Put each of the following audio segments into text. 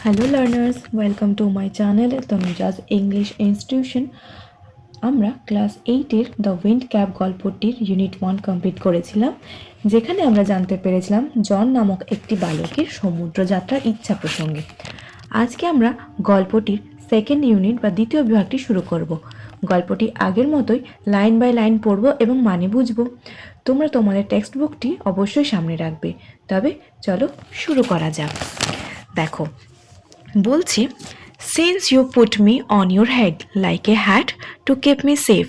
Hello learners, welcome to my channel Tanuja's English institution. আমরা class 8-এর the wind cap গল্পটির unit 1 complete করেছিলাম, যেখানে আমরা জানতে পেরেছিলাম জন নামক একটি বালকের সমুদ্রযাত্রার ইচ্ছা প্রসঙ্গে। আজকে আমরা গল্পটির সেকেন্ড ইউনিট বা দ্বিতীয় বিভাগটি শুরু করব। গল্পটি আগের মতোই লাইন বাই লাইন পড়ব এবং মানে বুঝবো। তোমরা তোমাদের টেক্সট বুকটি অবশ্যই সামনে রাখবে। তবে চলো শুরু করা যাক। দেখো, বলছি, since you put me on your head like a hat to keep me safe.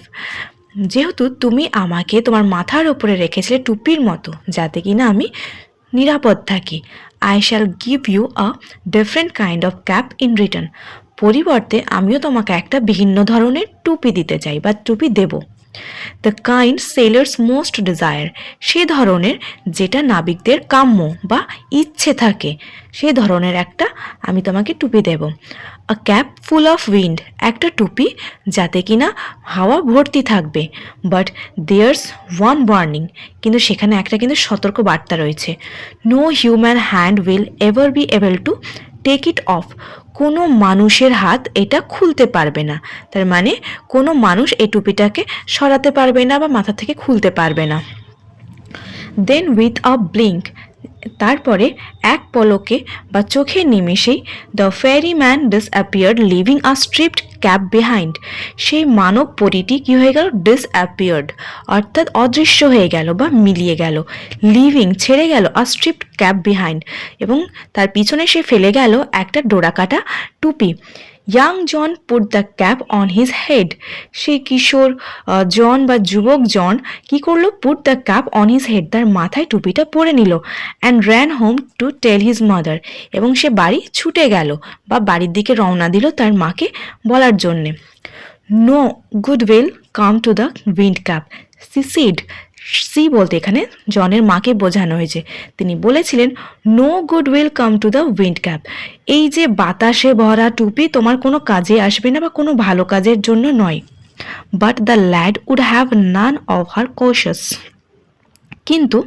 যেহেতু তুমি আমাকে তোমার মাথার ওপরে রেখেছিলে টুপির মতো, যাতে কিনা আমি নিরাপদ থাকি। I shall give you a different kind of cap in return. পরিবর্তে আমিও তোমাকে একটা ভিন্ন ধরনের টুপি দিতে চাই বা টুপি দেব। The kind sailors most desire, সে ধরনের যেটা নাবিকদের কাম্য বা ইচ্ছে থাকে, সে ধরনের একটা আমি তোমাকে টুপি দেব। A cap full of wind, একটা টুপি যাতে কিনা হাওয়া ভর্তি থাকবে। বাট দেয়ার্স ওয়ান ওয়ার্নিং, কিন্তু সেখানে একটা কিন্তু সতর্ক বার্তা রয়েছে। No human hand will ever be able to take it off, কোনো মানুষের হাত এটা খুলতে পারবে না। তার মানে কোনো মানুষ এই টুপিটাকে সরাতে পারবে না বা মাথা থেকে খুলতে পারবে না। দেন উইথ আ ব্লিঙ্ক, তারপরে এক পলকে বা চোখের নিমেষেই the fairy man disappeared leaving a striped cap behind, সেই মানব পরীটি কী হয়ে গেল? ডিসঅ্যাপিয়ার্ড, অর্থাৎ অদৃশ্য হয়ে গেল বা মিলিয়ে গেল। লিভিং, ছেড়ে গেল, আ স্ট্রিপড ক্যাপ বিহাইন্ড, এবং তার পিছনে সে ফেলে গেল একটা ডোরাকাটা টুপি। Young John put the cap on his head, সেই কিশোর জন বা যুবক জন কি করলো? Put the cap on his head, তার মাথায় টুপিটা পরে নিল। And ran home to tell his mother, এবং সে বাড়ি ছুটে গেল বা বাড়ির দিকে রওনা দিল তার মাকে বলার জন্যে। No good will come to the wind cap, she said, she বলতে এখানে জনের মাকে বোঝানো হয়েছে। তিনি বলেছিলেন, no good will come to the wind cap, এই যে বাতাসে ভরা টুপি তোমার কোনো কাজে আসবে না বা কোনো ভালো কাজের জন্য নয়। But the lad would have none of her cautious, কিন্তু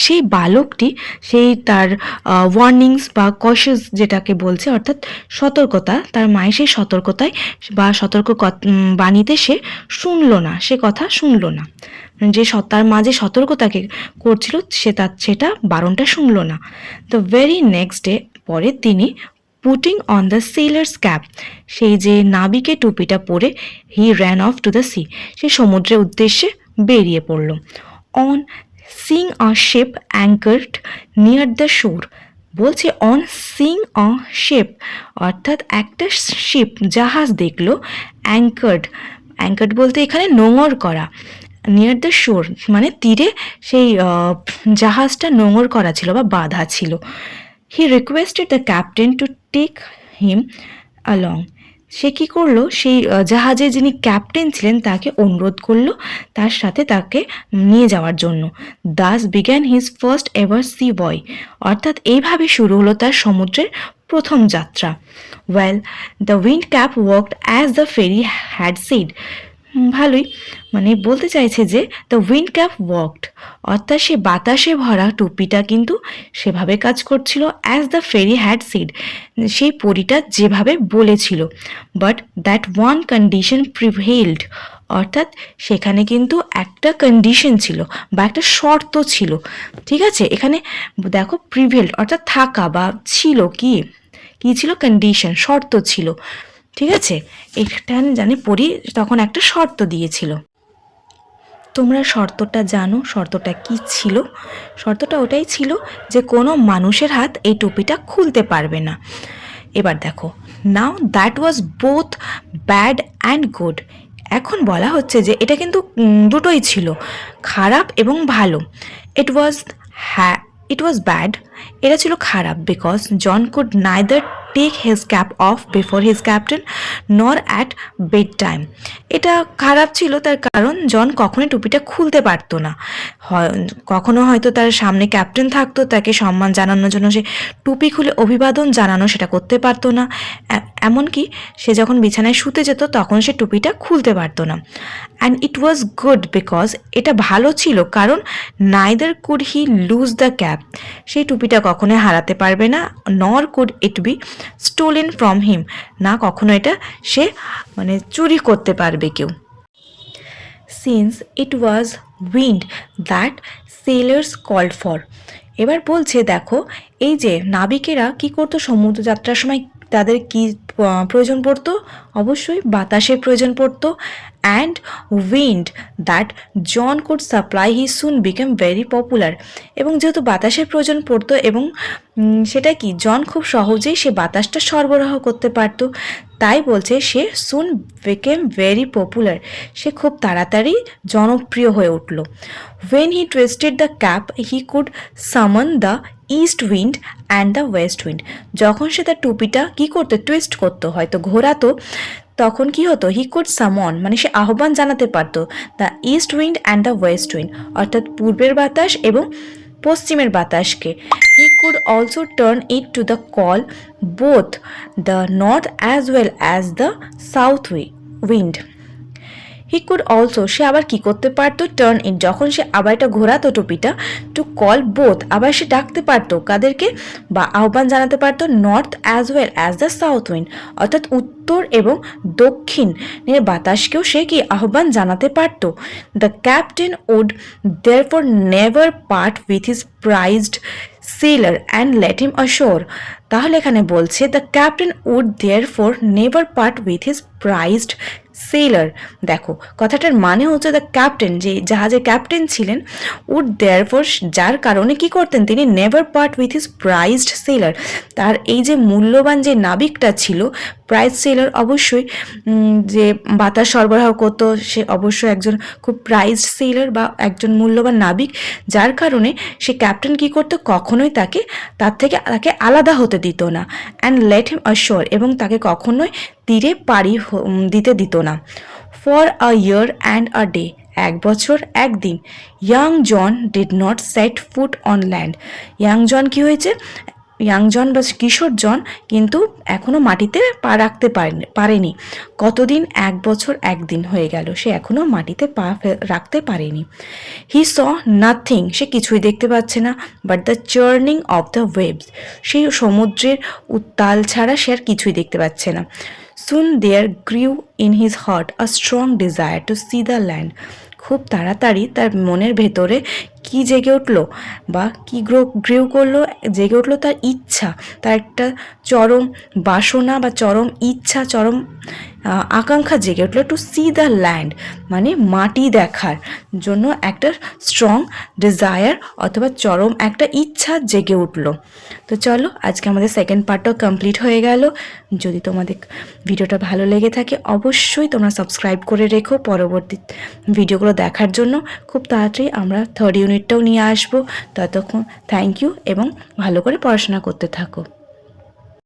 সেই বালকটি সেই তার ওয়ার্নিংস বা কশাস যেটাকে বলছে, অর্থাৎ সতর্কতা, তার মায়ের সেই সতর্কতায় বা সতর্ক বাণীতে সে শুনল না, সে কথা শুনল না। যে তার মা যে সতর্কতাকে করছিল সেটা বারণটা শুনল না। দ্য ভেরি নেক্সট ডে, পরের দিনই, putting on the sailor's cap, সেই যে নাবিকের টুপিটা পরে, he ran off to the sea, সে সমুদ্রের উদ্দেশ্যে বেরিয়ে পড়ল। On seeing a ship anchored near the shore, বলছে অন সিং আ শিপ, অর্থাৎ একটা শিপ জাহাজ দেখলো, অ্যাঙ্কার্ড, অ্যাঙ্কার্ড বলতে এখানে নোঙর করা, নিয়ার দ্য শোর মানে তীরে সেই জাহাজটা নোঙর করা ছিল বা বাঁধা ছিল। He requested the captain to take him along, সে কী করলো? সেই জাহাজের যিনি ক্যাপ্টেন ছিলেন তাকে অনুরোধ করলো তার সাথে তাকে নিয়ে যাওয়ার জন্য। Thus began his first ever sea voyage, অর্থাৎ এইভাবে শুরু হলো তার সমুদ্রের প্রথম যাত্রা। Well the wind cap worked as the fairy had said, ভালোই, মানে বলতে চাইছে যে দ্য উইন্ড ক্যাপ ওয়ার্কড, অর্থাৎ সে বাতাসে ভরা টুপিটা কিন্তু সেভাবে কাজ করছিল, as the fairy had said, সেই পরীটা যেভাবে বলেছিল। But that one condition prevailed, অর্থাৎ সেখানে কিন্তু একটা কন্ডিশন ছিল বা একটা শর্ত ছিল। ঠিক আছে, এখানে দেখো প্রিভেইলড অর্থাৎ থাকা বা ছিল, কি কি ছিল? কন্ডিশন, শর্ত ছিল। ঠিক আছে, এখানে জানি পড়ি তখন একটা শর্ত দিয়েছিল। তোমরা শর্তটা জানো, শর্তটা কি ছিল? শর্তটা ওটাই ছিল যে কোনো মানুষের হাত এই টুপিটা খুলতে পারবে না। এবার দেখো, now that was both bad and good, এখন বলা হচ্ছে যে এটা কিন্তু দুটোই ছিল, খারাপ এবং ভালো। ইট ওয়াজ ব্যাড, এটা ছিল খারাপ, because John could neither take his cap off before his captain nor at bed time, এটা খারাপ ছিল তার কারণ জন কখনোই টুপিটা খুলতে পারতো না। কখনো হয়তো তার সামনে ক্যাপ্টেন থাকতো, তাকে সম্মান জানানোর জন্য সে টুপি খুলে অভিবাদন জানানো সেটা করতে পারতো না। এমনকি সে যখন বিছানায় শুতে যেত তখন সে টুপিটা খুলতে পারতো না। And it was good because, এটা ভালো ছিল কারণ neither could he lose the cap, সেই টুপিটা টুপিটা কখনোই হারাতে পারবে না, nor could it be stolen from him, না কখনো এটা সে মানে চুরি করতে পারবে কেউ। Since it was wind that sailors called for. এবার বলছে দেখো এই যে নাবিকেরা কি করতো সমুদ্র যাত্রার সময়, তাদের কি প্রয়োজন পড়তো, অবশ্যই বাতাসের প্রয়োজন পড়তো। And wind that John could supply he soon became very popular, এবং যেহেতু বাতাসের প্রয়োজন পড়তো এবং সেটা কি জন খুব সহজেই সে বাতাসটা সরবরাহ করতে পারতো, তাই বলছে সে সুন বিকেম ভেরি পপুলার, সে খুব তাড়াতাড়ি জনপ্রিয় হয়ে উঠল। When he twisted the cap, he could summon the east wind and the west wind. যখন সে তার টুপিটা কি করতো, টুইস্ট করতো, হয়তো ঘোরাতো, তখন কি হতো, হি কুড সামন মানে সে আহ্বান জানাতে পারতো the east wind and the west wind, অর্থাৎ পূর্বের বাতাস এবং পশ্চিমের বাতাসকে। He could also turn it to the call both the north as well as the south wind. He could also, সে আবার কি করতে পারতো, টার্ন ইট, যখন সে আবার এটা ঘোরাতো টুপিটা, টু কল বোথ, আবার সে ডাকতে পারতো কাদেরকে বা আহ্বান জানাতে পারতো, north as well as the south wind, অর্থাৎ উত্তর এবং দক্ষিণের বাতাসকেও সে কি আহ্বান জানাতে পারতো। The captain would therefore never part with his prized sailor and let him ashore. তাহলে এখানে বলছে the captain would therefore never part with his prized sailor. দেখো কথাটার মানে হচ্ছে দ্য ক্যাপ্টেন, যে জাহাজের ক্যাপ্টেন ছিলেন, উড দেয়ারফর যার কারণে কি করতেন তিনি, never part with his prized seller, তার এই যে মূল্যবান যে নাবিকটা ছিল, প্রাইজ সেলার অবশ্যই যে বাতাস সরবরাহ করতো, সে অবশ্যই একজন খুব প্রাইজড সেলার বা একজন মূল্যবান নাবিক, যার কারণে সে ক্যাপ্টেন কি করতো, কখনোই তাকে তাকে আলাদা হতে দিত না। অ্যান্ড লেট হিম অশোর, এবং তাকে কখনোই তীরে পাড়ি দিতে দিত না। For a year and a day, এক বছর একদিন। Young John did not set foot on land, young John কি হয়েছে, ইয়াং জন বা কিশোর জন কিন্তু এখনও মাটিতে পা রাখতে পারেনি। কতদিন, এক বছর একদিন হয়ে গেল, সে এখনও মাটিতে পা রাখতে পারেনি। হি স নাথিং, সে কিছুই দেখতে পাচ্ছে না, but the churning of the waves, সেই সমুদ্রের উত্তাল ছাড়া সে আর কিছুই দেখতে পাচ্ছে না। Soon there grew in his heart a strong desire to see the land, খুব তাড়াতাড়ি তার মনের ভেতরে কি জেগে উঠলো বা কি গ্রিউ করলো, জেগে উঠলো তার ইচ্ছা, তার একটা চরম বাসনা বা চরম ইচ্ছা, চরম আকাঙ্ক্ষা জেগে উঠলো, টু সি দ্য ল্যান্ড মানে মাটি দেখার জন্য একটা স্ট্রং ডিজায়ার অথবা চরম একটা ইচ্ছা জেগে উঠলো। তো চলো আজকে আমাদের সেকেন্ড পার্টটাও কমপ্লিট হয়ে গেল। যদি তোমাদের ভিডিওটা ভালো লেগে থাকে অবশ্যই তোমরা সাবস্ক্রাইব করে রেখো পরবর্তী ভিডিওগুলো দেখার জন্য। খুব তাড়াতাড়ি আমরা থার্ড ইউনিটটাও নিয়ে আসবো। ততক্ষণ থ্যাংক ইউ এবং ভালো করে পড়াশোনা করতে থাকো।